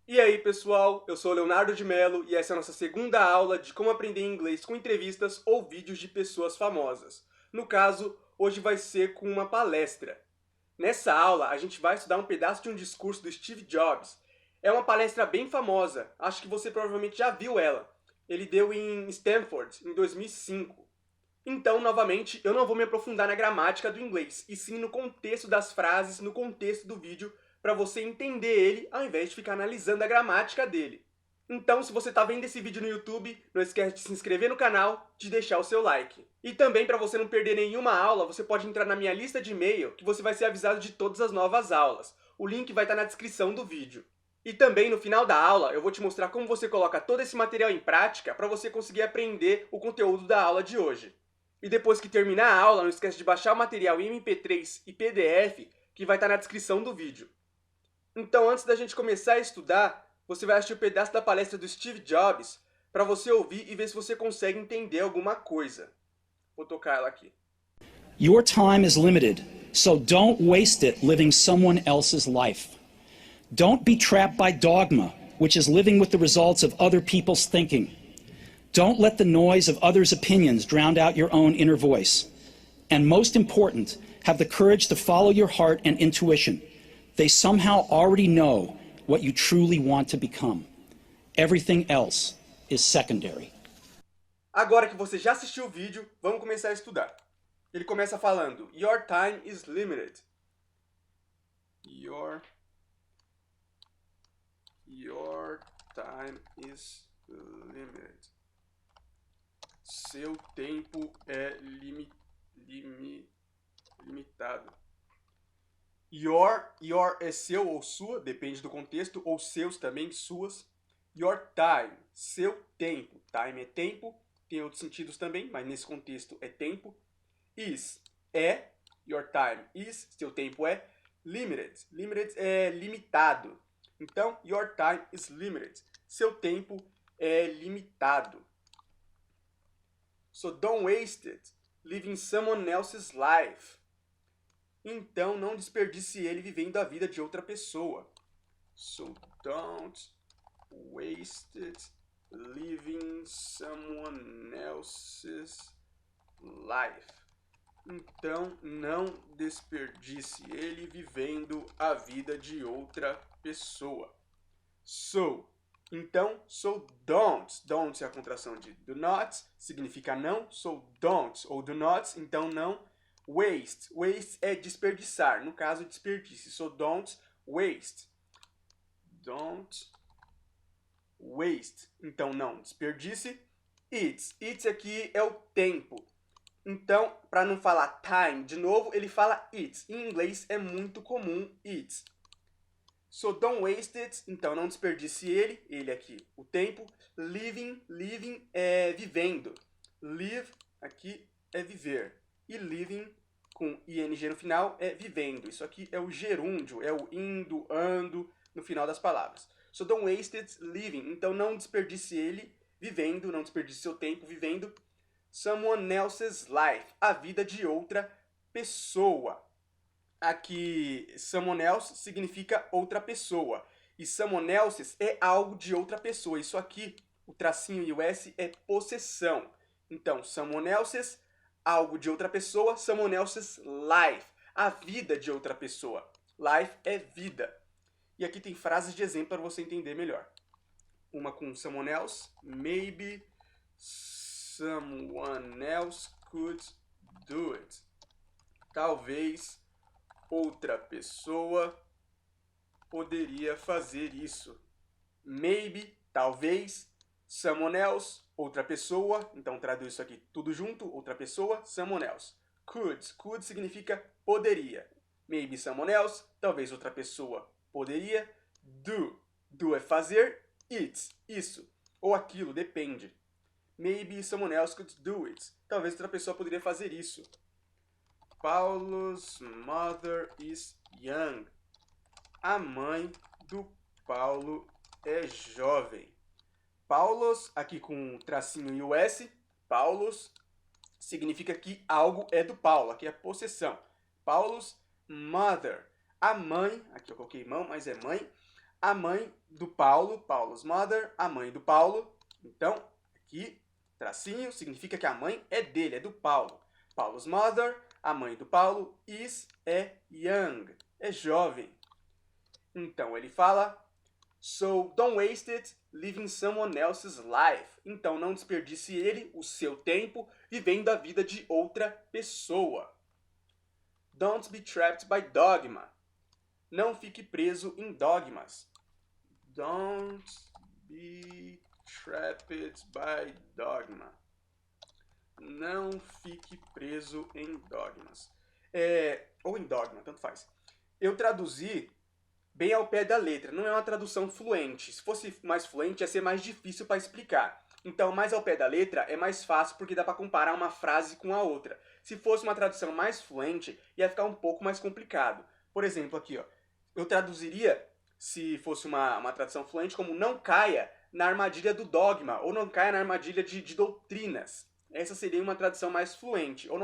E aí, pessoal, eu sou o Leonardo de Mello e essa é a nossa segunda aula de como aprender inglês com entrevistas ou vídeos de pessoas famosas. No caso, hoje vai ser com uma palestra. Nessa aula, a gente vai estudar um pedaço de um discurso do Steve Jobs. É uma palestra bem famosa, acho que você provavelmente já viu ela. Ele deu em Stanford, em 2005. Então, novamente, eu não vou me aprofundar na gramática do inglês, e sim no contexto das frases, no contexto do vídeo, para você entender ele, ao invés de ficar analisando a gramática dele. Então, se você está vendo esse vídeo no YouTube, não esquece de se inscrever no canal, de deixar o seu like. E também, para você não perder nenhuma aula, você pode entrar na minha lista de e-mail, que você vai ser avisado de todas as novas aulas. O link vai estar na descrição do vídeo. E também, no final da aula, eu vou te mostrar como você coloca todo esse material em prática para você conseguir aprender o conteúdo da aula de hoje. E depois que terminar a aula, não esquece de baixar o material em MP3 e PDF, que vai estar na descrição do vídeo. Então, antes da gente começar a estudar, você vai assistir um pedaço da palestra do Steve Jobs para você ouvir e ver se você consegue entender alguma coisa. Vou tocar ela aqui. Your time is limited, so don't waste it living someone else's life. Don't be trapped by dogma, which is living with the results of other people's thinking. Don't let the noise of others' opinions drown out your own inner voice. And most important, have the courage to follow your heart and intuition. They somehow already know what you truly want to become. Everything else is secondary. Agora que você já assistiu o vídeo, vamos começar a estudar. Ele começa falando: Your time is limited. Your time is limited. Seu tempo é limitado. Your é seu ou sua, depende do contexto, ou seus também, suas. Your time, seu tempo. Time é tempo, tem outros sentidos também, mas nesse contexto é tempo. Is é, your time is, seu tempo é. Limited, limited é limitado. Então, your time is limited. Seu tempo é limitado. So don't waste it living someone else's life. Então não desperdice ele vivendo a vida de outra pessoa. So don't waste it living someone else's life. Então não desperdice ele vivendo a vida de outra pessoa. So, então, so don't. Don't é a contração de do not, significa não. So don't ou do not, então não. Waste. Waste é desperdiçar, no caso, desperdício. So don't waste. Don't waste. Então, não desperdice. It. It aqui é o tempo. Então, para não falar time de novo, ele fala it. Em inglês é muito comum it. So don't waste it. Então, não desperdice ele aqui, o tempo. Living é vivendo. Live aqui é viver. E living, com ing no final, é vivendo. Isso aqui é o gerúndio, é o indo, ando, no final das palavras. So don't waste it living. Então, não desperdice ele vivendo, não desperdice seu tempo vivendo someone else's life, a vida de outra pessoa. Aqui, someone else significa outra pessoa. E someone else's é algo de outra pessoa. Isso aqui, o tracinho e o S é possessão. Então, someone else's, algo de outra pessoa. Someone else's life, a vida de outra pessoa. Life é vida. E aqui tem frases de exemplo para você entender melhor. Uma com someone else. Maybe someone else could do it. Talvez outra pessoa poderia fazer isso. Maybe, talvez. Someone else, outra pessoa. Então traduz isso aqui tudo junto, outra pessoa, someone else. Could significa poderia. Maybe someone else, talvez outra pessoa poderia. Do é fazer. It, isso. Ou aquilo, depende. Maybe someone else could do it. Talvez outra pessoa poderia fazer isso. Paulo's mother is young. A mãe do Paulo é jovem. Paulos, aqui com o tracinho e o S, Paulos significa que algo é do Paulo, aqui é possessão. Paulo's mother, a mãe, aqui eu coloquei mão, mas é mãe. a mãe do Paulo, Paulo's mother, a mãe do Paulo. Então, aqui, tracinho, significa que a mãe é dele, é do Paulo. Paulo's mother, a mãe do Paulo, é young, é jovem. Então, ele fala, so don't waste it living someone else's life. Então, não desperdice ele, o seu tempo, vivendo a vida de outra pessoa. Don't be trapped by dogma. Não fique preso em dogmas. Don't be trapped by dogma. Não fique preso em dogmas. Ou em dogma, tanto faz. Eu traduzi bem ao pé da letra. Não é uma tradução fluente. Se fosse mais fluente, ia ser mais difícil para explicar. Então, mais ao pé da letra é mais fácil porque dá para comparar uma frase com a outra. Se fosse uma tradução mais fluente, ia ficar um pouco mais complicado. Por exemplo, aqui, ó, eu traduziria, se fosse uma tradução fluente, como não caia na armadilha do dogma, ou não caia na armadilha de doutrinas. Essa seria uma tradução mais fluente. Ou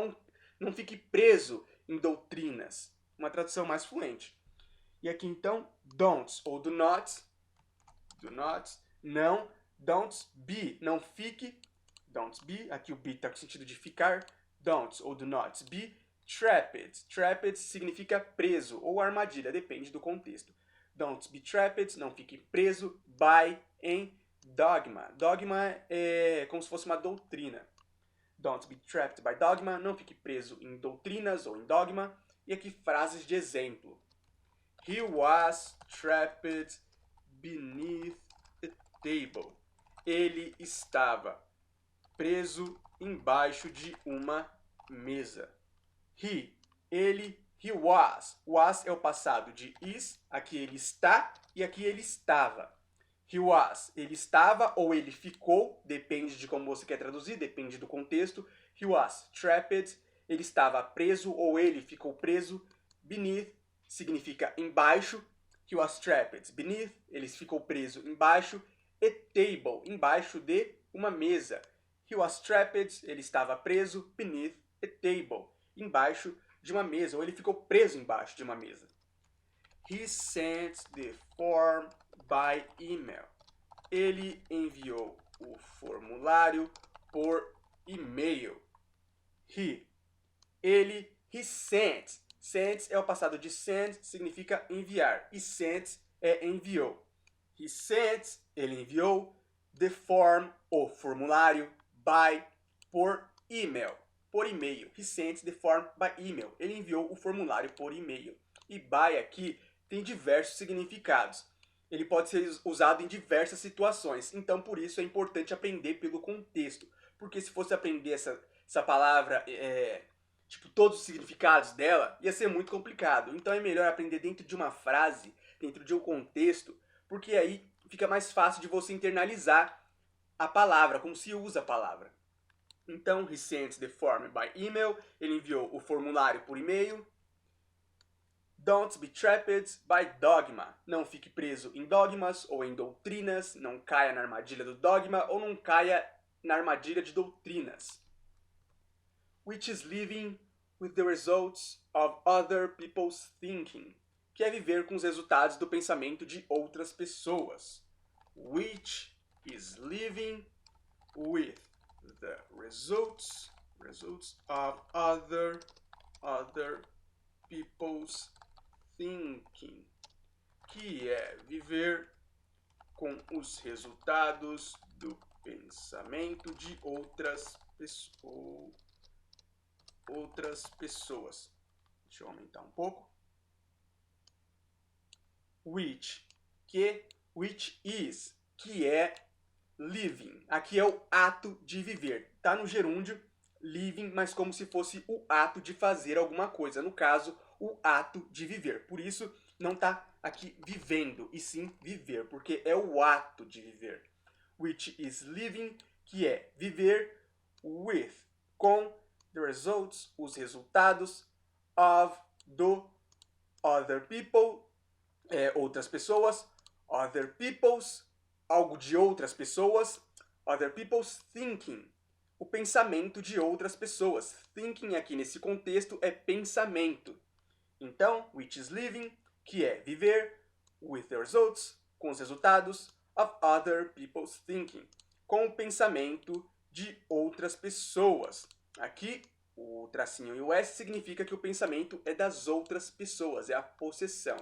não fique preso em doutrinas. Uma tradução mais fluente. E aqui então, don't ou do not, não, don't be, não fique, don't be, aqui o be está com o sentido de ficar, don't ou do not be, trapped, trapped significa preso ou armadilha, depende do contexto. Don't be trapped, não fique preso, by, em, dogma. Dogma é como se fosse uma doutrina. Don't be trapped by dogma, não fique preso em doutrinas ou em dogma. E aqui frases de exemplo. He was trapped beneath a table. Ele estava preso embaixo de uma mesa. Ele, he was. Was é o passado de is, aqui ele está e aqui ele estava. He was, ele estava ou ele ficou, depende de como você quer traduzir, depende do contexto. He was trapped, ele estava preso ou ele ficou preso. Beneath significa embaixo. He was trapped beneath, ele ficou preso embaixo. A table, embaixo de uma mesa. He was trapped, ele estava preso. Beneath a table, embaixo de uma mesa, ou ele ficou preso embaixo de uma mesa. He sent the form by email. Ele enviou o formulário por e-mail. He sent. Sent é o passado de send, significa enviar. E sent é enviou. He sent, ele enviou. The form, o formulário. By, por e-mail. Por e-mail. He sent the form by email. Ele enviou o formulário por e-mail. E by aqui tem diversos significados. Ele pode ser usado em diversas situações. Então, por isso, é importante aprender pelo contexto. Porque se fosse aprender essa palavra, todos os significados dela, ia ser muito complicado. Então, é melhor aprender dentro de uma frase, dentro de um contexto, porque aí fica mais fácil de você internalizar a palavra, como se usa a palavra. Então, he sent the form by email. Ele enviou o formulário por e-mail. Don't be trapped by dogma. Não fique preso em dogmas ou em doutrinas. Não caia na armadilha do dogma ou não caia na armadilha de doutrinas. Which is living with the results of other people's thinking. Que é viver com os resultados do pensamento de outras pessoas. Which is living with the results of other people's thinking, que é viver com os resultados do pensamento de outras pessoas. Deixa eu aumentar um pouco. Which is, que é living. Aqui é o ato de viver. Tá no gerúndio, living, mas como se fosse o ato de fazer alguma coisa. No caso, o ato de viver. Por isso, não tá aqui vivendo, e sim viver, porque é o ato de viver. Which is living, que é viver, with, com, the results, os resultados, of, do, other people, outras pessoas, other people's, algo de outras pessoas, other people's thinking, o pensamento de outras pessoas. Thinking aqui nesse contexto é pensamento. Então, which is living, que é viver, with the results, com os resultados of other people's thinking, com o pensamento de outras pessoas. Aqui, o tracinho e o S significa que o pensamento é das outras pessoas, é a possessão.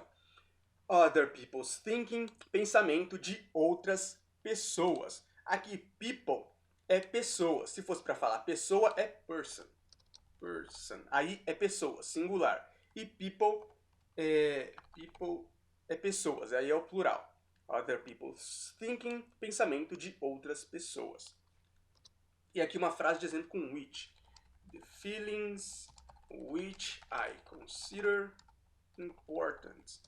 Other people's thinking, pensamento de outras pessoas. Aqui, people é pessoa. Se fosse para falar pessoa, é person. Person. Aí é pessoa, singular. E people é pessoas, aí é o plural. Other people's thinking, pensamento de outras pessoas. E aqui uma frase de exemplo com which. The feelings which I consider important.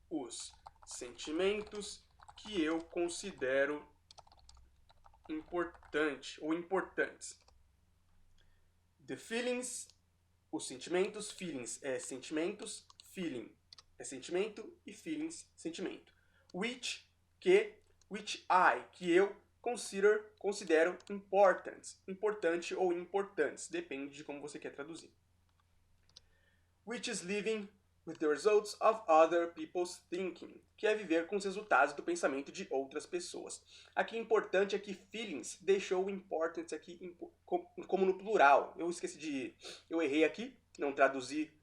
Os sentimentos que eu considero importante ou importantes. The feelings, os sentimentos, feelings é sentimentos, feeling é sentimento e feelings, sentimento. Which I, que eu considero importante ou importantes, depende de como você quer traduzir. Which is living with the results of other people's thinking, que é viver com os resultados do pensamento de outras pessoas. Aqui importante é que feelings deixou o important aqui como no plural. Eu errei aqui, não traduzi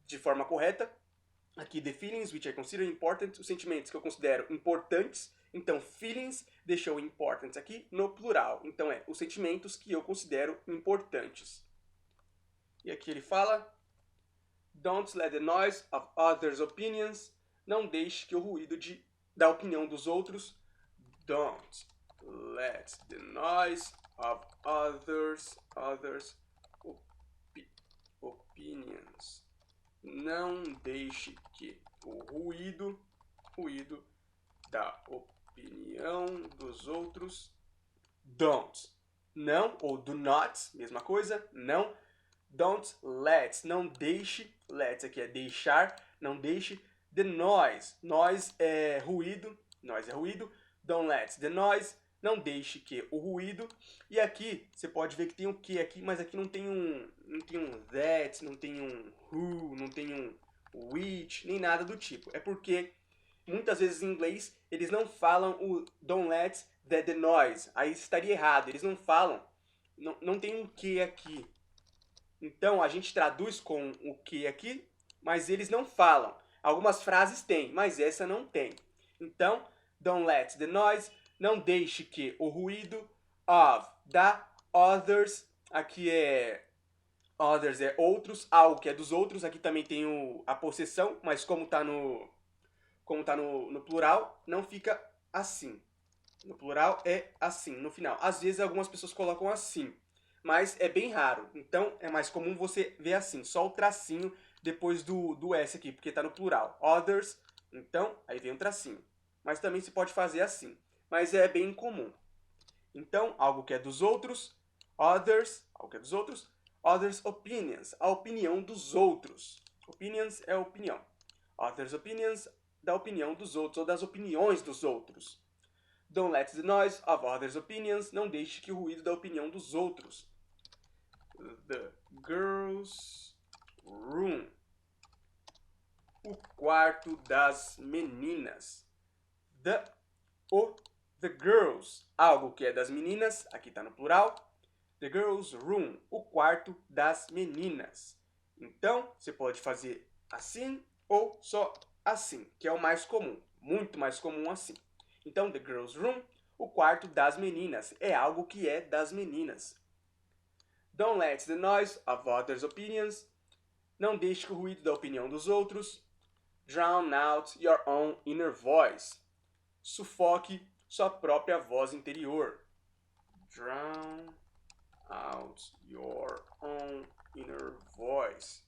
de forma correta. Aqui the feelings which I consider important, os sentimentos que eu considero importantes. Então feelings deixou important aqui no plural. Então os sentimentos que eu considero importantes. E aqui ele fala: Don't let the noise of others' opinions. Não deixe que o ruído da opinião dos outros. Don't let the noise of others' opinions. Não deixe que o ruído da opinião dos outros. Don't. Não, ou do not, mesma coisa, não. Don't let, não deixe, let aqui é deixar, não deixe. The noise, noise é ruído, Don't let the noise, não deixe que o ruído. E aqui, você pode ver que tem um que aqui, mas aqui não tem um that, não tem um who, não tem um which, nem nada do tipo. É porque, muitas vezes em inglês, eles não falam o don't let the noise. Aí estaria errado, eles não falam, não tem um que aqui. Então, a gente traduz com o que aqui, mas eles não falam. Algumas frases têm, mas essa não tem. Então, don't let the noise, não deixe que o ruído of, da, others, aqui others é outros, algo que é dos outros, aqui também tem a possessão, mas como tá no plural, não fica assim. No plural é assim, no final. Às vezes algumas pessoas colocam assim, mas é bem raro. Então é mais comum você ver assim, só o tracinho depois do S aqui, porque está no plural. Others, então aí vem um tracinho. Mas também se pode fazer assim, mas é bem incomum. Então, algo que é dos outros, others, algo que é dos outros, others' opinions, a opinião dos outros. Opinions é opinião. Others' opinions, da opinião dos outros, ou das opiniões dos outros. Don't let the noise of others' opinions, não deixe que o ruído da opinião dos outros. The girls' room, o quarto das meninas. The girls, algo que é das meninas, aqui está no plural. The girls' room, o quarto das meninas. Então, você pode fazer assim ou só assim, que é o mais comum, muito mais comum assim. Então, the girls' room, o quarto das meninas, é algo que é das meninas. Don't let the noise of others' opinions, não deixe que o ruído da opinião dos outros. Drown out your own inner voice, sufoque sua própria voz interior. Drown out your own inner voice,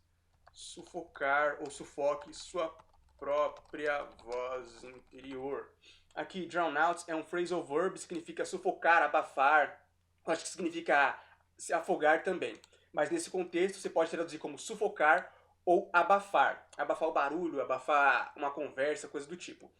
sufocar ou sufoque sua própria voz interior. Aqui, drown out é um phrasal verb, significa sufocar, abafar. Eu acho que significa se afogar também. Mas nesse contexto, você pode traduzir como sufocar ou abafar. Abafar o barulho, abafar uma conversa, coisa do tipo.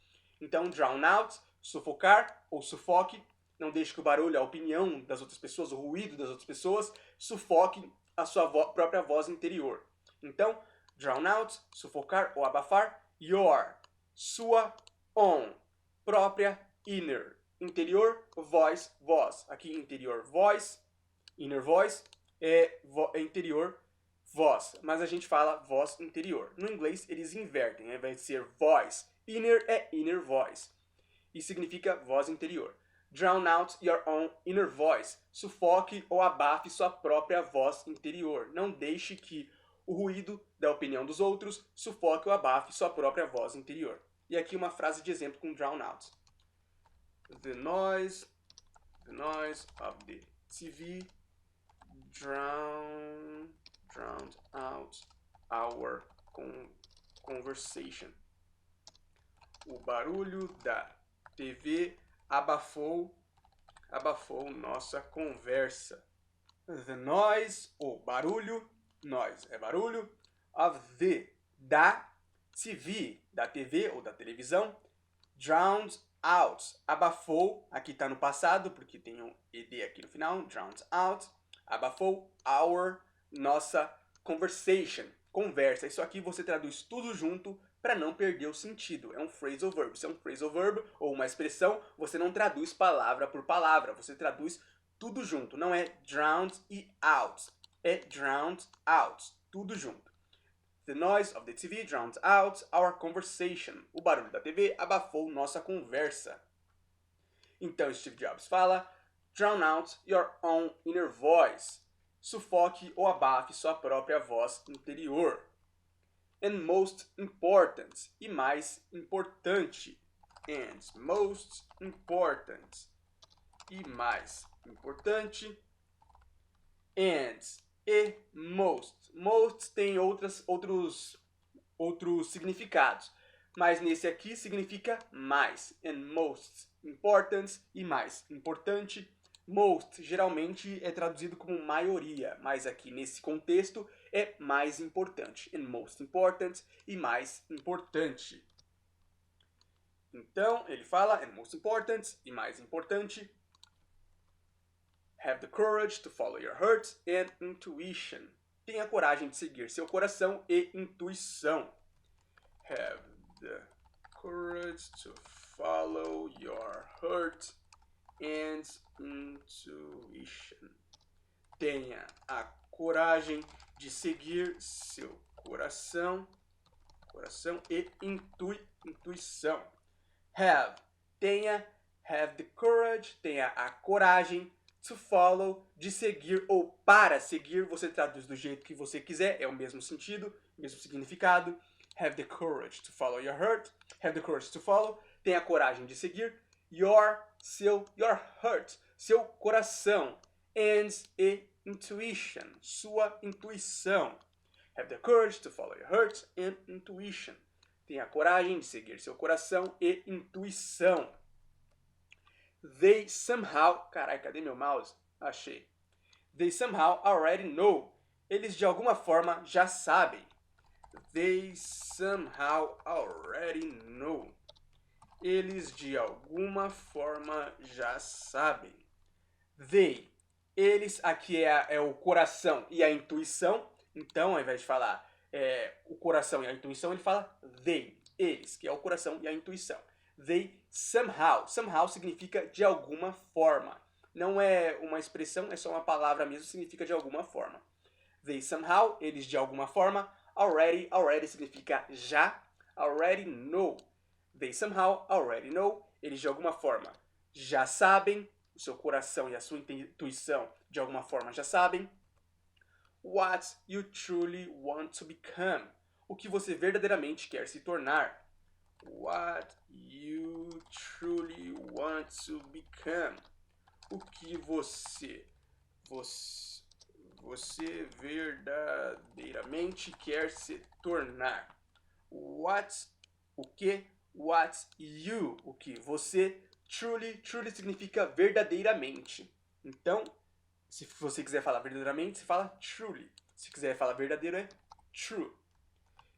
Então, drown out, sufocar ou sufoque. Não deixe que o barulho, a opinião das outras pessoas, o ruído das outras pessoas, sufoque a sua própria voz interior. Então, drown out, sufocar ou abafar, your sua, own, própria, inner, interior, voice, voz. Aqui interior, voice, inner voice é interior, voz, mas a gente fala voz interior. No inglês eles invertem, ao invés de ser voice, inner é inner voice e significa voz interior. Drown out your own inner voice. Sufoque ou abafe sua própria voz interior. Não deixe que o ruído da opinião dos outros sufoque ou abafe sua própria voz interior. E aqui uma frase de exemplo com drown out. The noise of the TV drowned out our conversation. O barulho da TV abafou nossa conversa. The noise, o barulho, noise é barulho, of the, da TV, da TV ou da televisão, drowned out, abafou, aqui está no passado, porque tem um ed aqui no final, drowned out, abafou our, nossa conversation, conversa. Isso aqui você traduz tudo junto para não perder o sentido. É um phrasal verb. Se é um phrasal verb ou uma expressão, você não traduz palavra por palavra, você traduz tudo junto. Não é drowned e out, é drowned out, tudo junto. The noise of the TV drowned out our conversation. O barulho da TV abafou nossa conversa. Então Steve Jobs fala, drown out your own inner voice. Sufoque ou abafe sua própria voz interior. And most important, e mais importante. And most important, e mais importante. And e most. Most tem outros significados, mas nesse aqui significa mais. And most important, e mais importante. Most geralmente é traduzido como maioria, mas aqui nesse contexto é mais importante. And most important, e mais importante. Então ele fala, and most important, e mais importante. Have the courage to follow your heart and intuition. Tenha coragem de seguir seu coração e intuição. Have the courage to follow your heart and intuition. Tenha a coragem de seguir seu coração e intuição. Have, tenha, have the courage, tenha a coragem, to follow, de seguir ou para seguir, você traduz do jeito que você quiser, é o mesmo sentido, mesmo significado. Have the courage to follow your heart, have the courage to follow, tenha a coragem de seguir, your heart, seu coração, and e intuition, sua intuição. Have the courage to follow your heart and intuition. Tenha a coragem de seguir seu coração e intuição. They somehow... Carai, cadê meu mouse? Achei. They somehow already know. Eles de alguma forma já sabem. They somehow already know. Eles de alguma forma já sabem. They. Eles, aqui é o coração e a intuição. Então, ao invés de falar o coração e a intuição, ele fala they. Eles, que é o coração e a intuição. They somehow. Somehow significa de alguma forma. Não é uma expressão, é só uma palavra mesmo, significa de alguma forma. They somehow, eles de alguma forma. Already, already significa já. Already know. They somehow already know. Eles de alguma forma já sabem. O seu coração e a sua intuição de alguma forma já sabem. What you truly want to become. O que você verdadeiramente quer se tornar. What you truly want to become. O que você verdadeiramente quer se tornar. What, o que, what you, o que você, truly significa verdadeiramente. Então, se você quiser falar verdadeiramente, você fala truly. Se quiser falar verdadeiro, é true.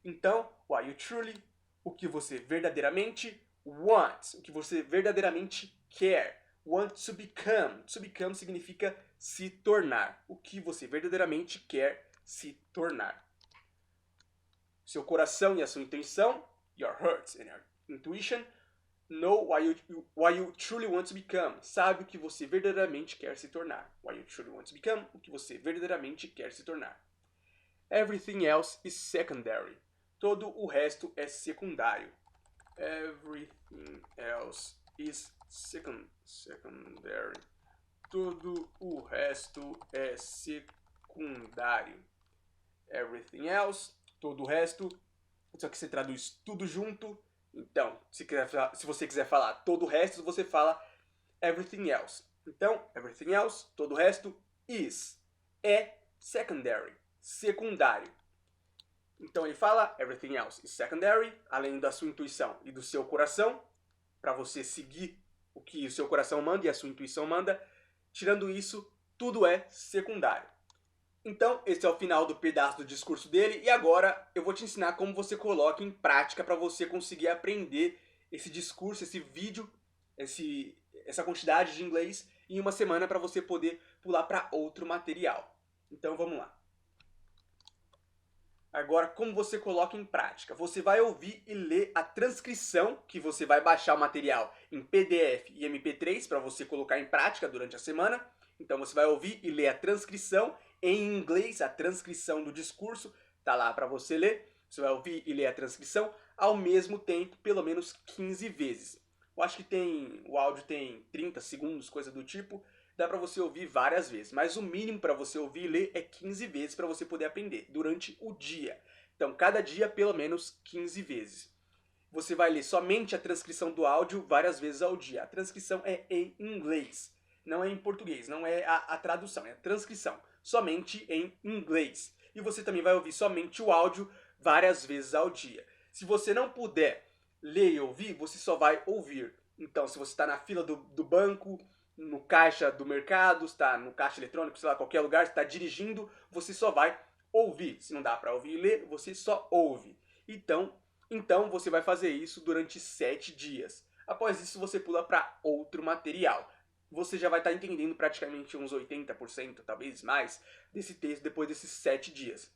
Então, what you truly, o que você verdadeiramente want, o que você verdadeiramente quer. Want to become. To become significa se tornar. O que você verdadeiramente quer se tornar. Seu coração e a sua intenção, your heart and your Intuition. Know what you truly want to become. Sabe o que você verdadeiramente quer se tornar. What you truly want to become. O que você verdadeiramente quer se tornar. Everything else is secondary. Todo o resto é secundário. Everything else is secondary. Todo o resto é secundário. Everything else, todo o resto. Só que você traduz tudo junto. Então, se você quiser falar todo o resto, você fala everything else. Então, everything else, todo o resto, is, é secondary, secundário. Então ele fala everything else is secondary, além da sua intuição e do seu coração, para você seguir o que o seu coração manda e a sua intuição manda. Tirando isso, tudo é secundário. Então, esse é o final do pedaço do discurso dele, e agora eu vou te ensinar como você coloca em prática para você conseguir aprender esse discurso, esse vídeo, essa quantidade de inglês em uma semana para você poder pular para outro material. Então vamos lá. Agora, como você coloca em prática? Você vai ouvir e ler a transcrição, que você vai baixar o material em PDF e MP3 para você colocar em prática durante a semana. Então você vai ouvir e ler a transcrição em inglês, a transcrição do discurso, tá lá para você ler. Você vai ouvir e ler a transcrição ao mesmo tempo, pelo menos 15 vezes. Eu acho que o áudio tem 30 segundos, coisa do tipo. Dá para você ouvir várias vezes, mas o mínimo para você ouvir e ler é 15 vezes para você poder aprender durante o dia. Então, cada dia, pelo menos 15 vezes. Você vai ler somente a transcrição do áudio várias vezes ao dia. A transcrição é em inglês, não é em português, não é a tradução, é a transcrição, somente em inglês. E você também vai ouvir somente o áudio várias vezes ao dia. Se você não puder ler e ouvir, você só vai ouvir. Então, se você está na fila do banco, no caixa do mercado, está no caixa eletrônico, sei lá, qualquer lugar, está dirigindo, você só vai ouvir. Se não dá para ouvir e ler, você só ouve. Então você vai fazer isso durante 7 dias. Após isso, você pula para outro material. Você já vai estar entendendo praticamente uns 80%, talvez mais, desse texto depois desses 7 dias,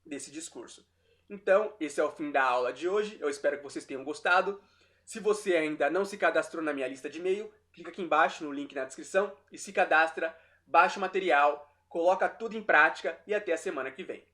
desse discurso. Então, esse é o fim da aula de hoje. Eu espero que vocês tenham gostado. Se você ainda não se cadastrou na minha lista de e-mail, clica aqui embaixo no link na descrição e se cadastra, baixa o material, coloca tudo em prática e até a semana que vem.